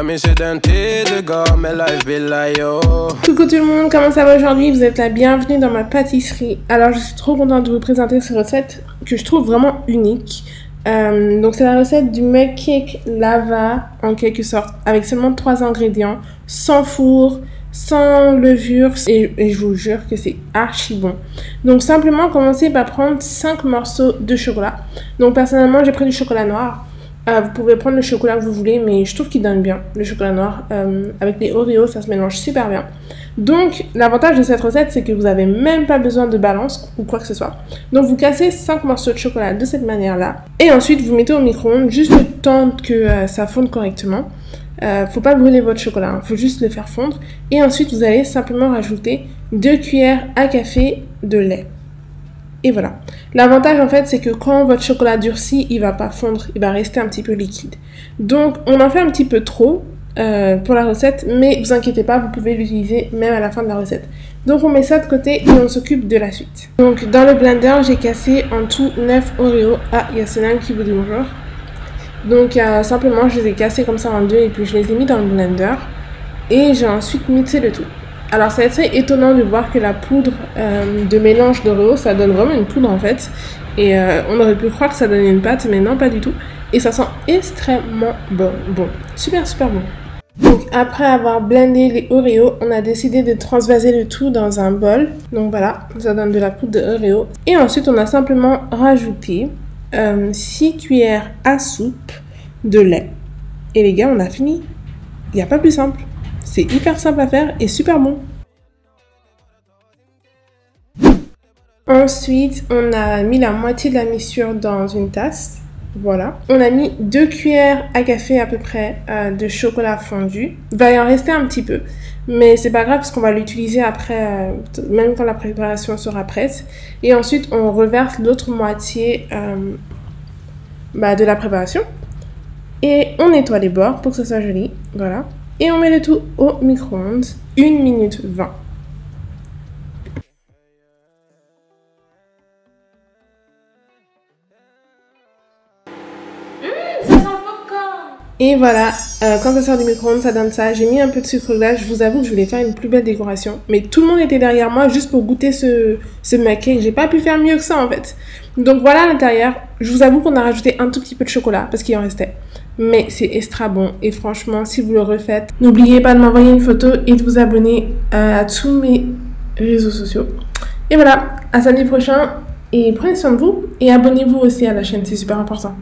Coucou tout le monde, comment ça va aujourd'hui? Vous êtes la bienvenue dans ma pâtisserie. Alors je suis trop contente de vous présenter cette recette que je trouve vraiment unique. Donc c'est la recette du mug cake lava en quelque sorte, avec seulement 3 ingrédients, sans four, sans levure, et je vous jure que c'est archi bon. Donc simplement commencez par prendre 5 morceaux de chocolat. Donc personnellement j'ai pris du chocolat noir. Vous pouvez prendre le chocolat que vous voulez, mais je trouve qu'il donne bien le chocolat noir. Avec les Oreos, ça se mélange super bien. Donc l'avantage de cette recette, c'est que vous n'avez même pas besoin de balance ou quoi que ce soit. Donc vous cassez 5 morceaux de chocolat de cette manière-là. Et ensuite vous mettez au micro-ondes juste le temps que ça fonde correctement. Faut pas brûler votre chocolat, hein, faut juste le faire fondre. Et ensuite vous allez simplement rajouter 2 cuillères à café de lait. Et voilà. L'avantage en fait c'est que quand votre chocolat durcit, il va pas fondre, il va rester un petit peu liquide. Donc on en fait un petit peu trop pour la recette, mais vous inquiétez pas, vous pouvez l'utiliser même à la fin de la recette. Donc on met ça de côté et on s'occupe de la suite. Donc dans le blender, j'ai cassé en tout 9 Oreos. Ah, il y a Sonal qui vous dit bonjour. Donc simplement je les ai cassés comme ça en deux et puis je les ai mis dans le blender. Et j'ai ensuite mixé le tout. Alors c'est assez étonnant de voir que la poudre de mélange d'Oreo, ça donne vraiment une poudre en fait. Et on aurait pu croire que ça donnait une pâte, mais non pas du tout. Et ça sent extrêmement bon. Super bon. Donc après avoir blendé les Oreos, on a décidé de transvaser le tout dans un bol. Donc voilà, ça donne de la poudre d'Oreo. Et ensuite on a simplement rajouté 6 cuillères à soupe de lait. Et les gars, on a fini. Il n'y a pas plus simple. C'est hyper simple à faire et super bon. Ensuite, on a mis la moitié de la mixture dans une tasse. Voilà. On a mis 2 cuillères à café à peu près de chocolat fondu. Il va y en rester un petit peu. Mais c'est pas grave parce qu'on va l'utiliser après, même quand la préparation sera prête. Et ensuite, on reverse l'autre moitié de la préparation. Et on nettoie les bords pour que ça soit joli. Voilà. Et on met le tout au micro-ondes, 1 minute 20. Ça sent le popcorn. Et voilà, quand ça sort du micro-ondes, ça donne ça. J'ai mis un peu de sucre glace. Je vous avoue que je voulais faire une plus belle décoration. Mais tout le monde était derrière moi juste pour goûter ce mug cake. J'ai pas pu faire mieux que ça en fait. Donc voilà à l'intérieur. Je vous avoue qu'on a rajouté un tout petit peu de chocolat parce qu'il en restait. Mais c'est extra bon et franchement si vous le refaites, n'oubliez pas de m'envoyer une photo et de vous abonner à tous mes réseaux sociaux. Et voilà, à samedi prochain et prenez soin de vous et abonnez-vous aussi à la chaîne, c'est super important.